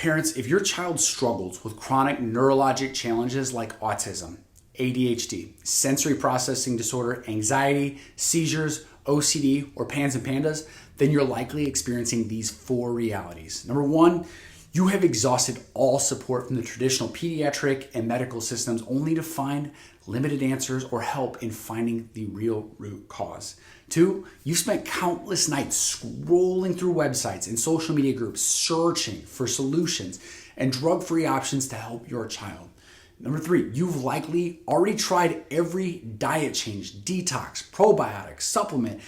Parents, if your child struggles with chronic neurologic challenges like autism, ADHD, sensory processing disorder, anxiety, seizures, OCD, or PANS and PANDAS, then you're likely experiencing these four realities. Number one, you have exhausted all support from the traditional pediatric and medical systems only to find limited answers or help in finding the real root cause. Two, you've spent countless nights scrolling through websites and social media groups searching for solutions and drug-free options to help your child. Number three, you've likely already tried every diet change, detox, probiotic, supplement,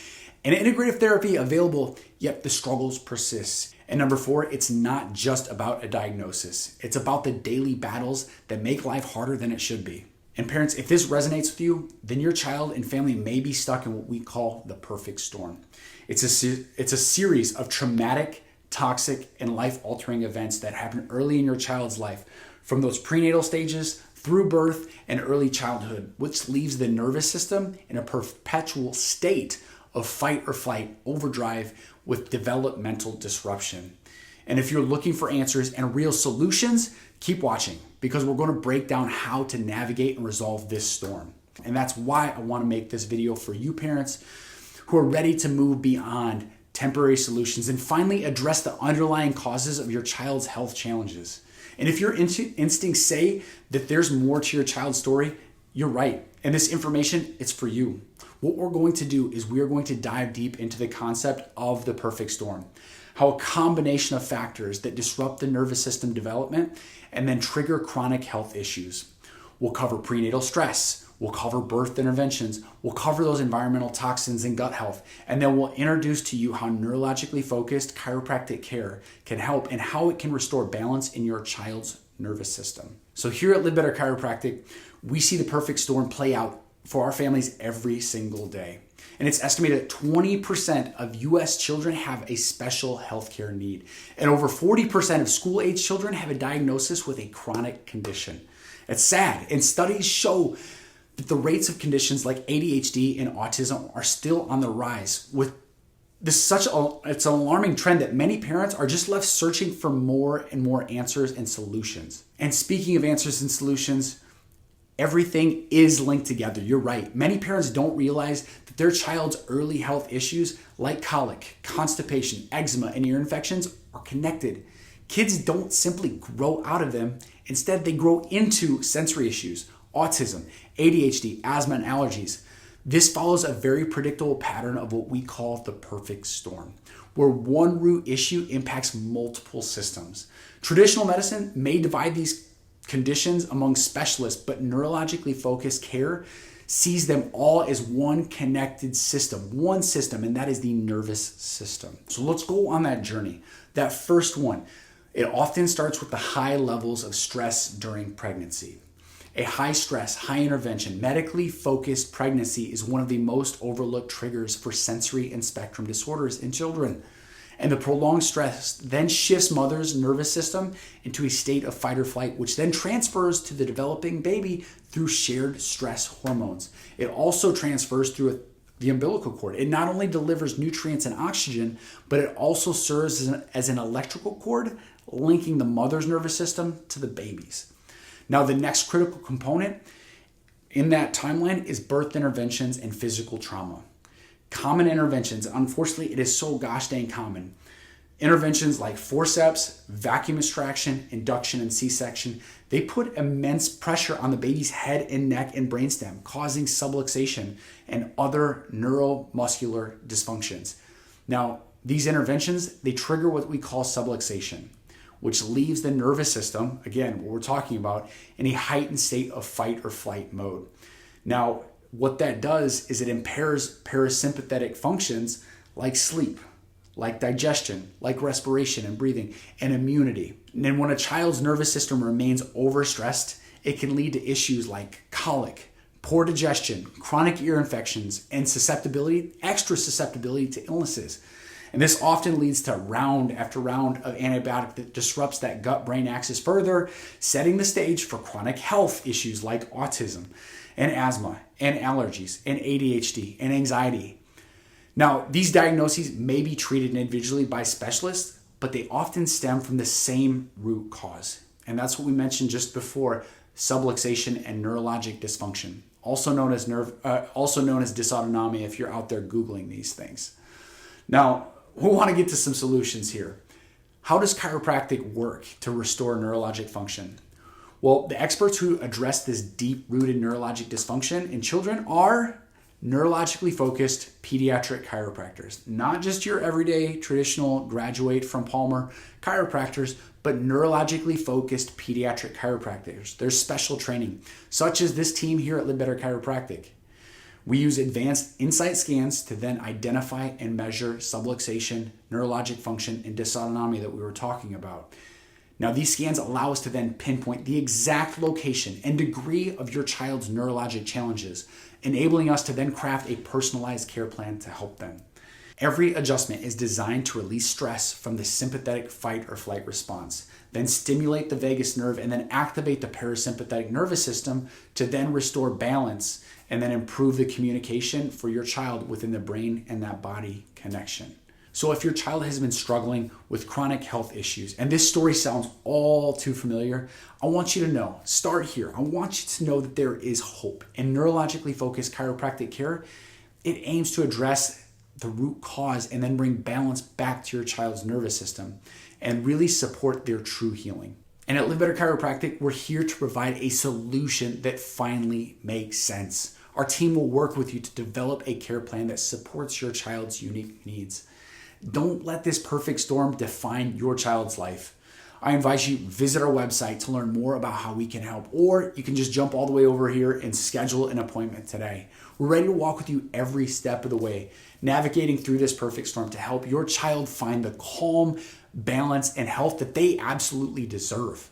and integrative therapy available, yet the struggles persist. And number four, it's not just about a diagnosis. It's about the daily battles that make life harder than it should be. And parents, if this resonates with you, then your child and family may be stuck in what we call the perfect storm. It's a series of traumatic, toxic, and life-altering events that happen early in your child's life, from those prenatal stages through birth and early childhood, which leaves the nervous system in a perpetual state of fight or flight overdrive with developmental disruption. And if you're looking for answers and real solutions, keep watching, because we're going to break down how to navigate and resolve this storm. And that's why I want to make this video for you parents who are ready to move beyond temporary solutions and finally address the underlying causes of your child's health challenges. And if your instincts say that there's more to your child's story, you're right. And this information, it's for you. What we're going to do is we are going to dive deep into the concept of the perfect storm, how a combination of factors that disrupt the nervous system development and then trigger chronic health issues. We'll cover prenatal stress, we'll cover birth interventions, we'll cover those environmental toxins and gut health, and then we'll introduce to you how neurologically focused chiropractic care can help and how it can restore balance in your child's nervous system. So here at Better Chiropractic, we see the perfect storm play out for our families every single day. And it's estimated that 20% of US children have a special healthcare need. And over 40% of school-age children have a diagnosis with a chronic condition. It's sad. And studies show that the rates of conditions like ADHD and autism are still on the rise. With this it's an alarming trend that many parents are just left searching for more and more answers and solutions. And speaking of answers and solutions, everything is linked together. You're right. Many parents don't realize that their child's early health issues like colic, constipation, eczema, and ear infections are connected. Kids don't simply grow out of them. Instead, they grow into sensory issues, autism, ADHD, asthma, and allergies. This follows a very predictable pattern of what we call the perfect storm, where one root issue impacts multiple systems. Traditional medicine may divide these conditions among specialists, but neurologically focused care sees them all as one connected system, and that is the nervous system. So let's go on that journey. That first one, it often starts with the high levels of stress during pregnancy. A high stress, high intervention, medically focused pregnancy is one of the most overlooked triggers for sensory and spectrum disorders in children. And the prolonged stress then shifts mother's nervous system into a state of fight or flight, which then transfers to the developing baby through shared stress hormones. It also transfers through the umbilical cord. It not only delivers nutrients and oxygen, but it also serves as an electrical cord linking the mother's nervous system to the baby's. Now, the next critical component in that timeline is birth interventions and physical trauma. Common interventions, unfortunately, it is so gosh dang common. Interventions like forceps, vacuum extraction, induction, and C-section, they put immense pressure on the baby's head and neck and brainstem, causing subluxation and other neuromuscular dysfunctions. Now, these interventions, they trigger what we call subluxation, which leaves the nervous system, again, what we're talking about, in a heightened state of fight or flight mode. Now, what that does is it impairs parasympathetic functions like sleep, like digestion, like respiration and breathing, and immunity. And then when a child's nervous system remains overstressed, it can lead to issues like colic, poor digestion, chronic ear infections, and extra susceptibility to illnesses. And this often leads to round after round of antibiotic that disrupts that gut-brain axis further, setting the stage for chronic health issues like autism and asthma and allergies and ADHD and anxiety. Now, these diagnoses may be treated individually by specialists, but they often stem from the same root cause. And that's what we mentioned just before, subluxation and neurologic dysfunction, also known as dysautonomia if you're out there Googling these things. Now, we want to get to some solutions here. How does chiropractic work to restore neurologic function? Well, the experts who address this deep-rooted neurologic dysfunction in children are neurologically focused pediatric chiropractors, not just your everyday traditional graduate from Palmer chiropractors, but neurologically focused pediatric chiropractors. There's special training, such as this team here at Better Chiropractic. We use advanced insight scans to then identify and measure subluxation, neurologic function, and dysautonomia that we were talking about. Now, these scans allow us to then pinpoint the exact location and degree of your child's neurologic challenges, enabling us to then craft a personalized care plan to help them. Every adjustment is designed to release stress from the sympathetic fight or flight response, then stimulate the vagus nerve and then activate the parasympathetic nervous system to then restore balance and then improve the communication for your child within the brain and that body connection. So if your child has been struggling with chronic health issues, and this story sounds all too familiar, I want you to know, start here. I want you to know that there is hope. In neurologically focused chiropractic care, it aims to address the root cause and then bring balance back to your child's nervous system and really support their true healing. And at Live Better Chiropractic, we're here to provide a solution that finally makes sense. Our team will work with you to develop a care plan that supports your child's unique needs. Don't let this perfect storm define your child's life. I invite you to visit our website to learn more about how we can help, or you can just jump all the way over here and schedule an appointment today. We're ready to walk with you every step of the way, navigating through this perfect storm to help your child find the calm, balance, and health that they absolutely deserve.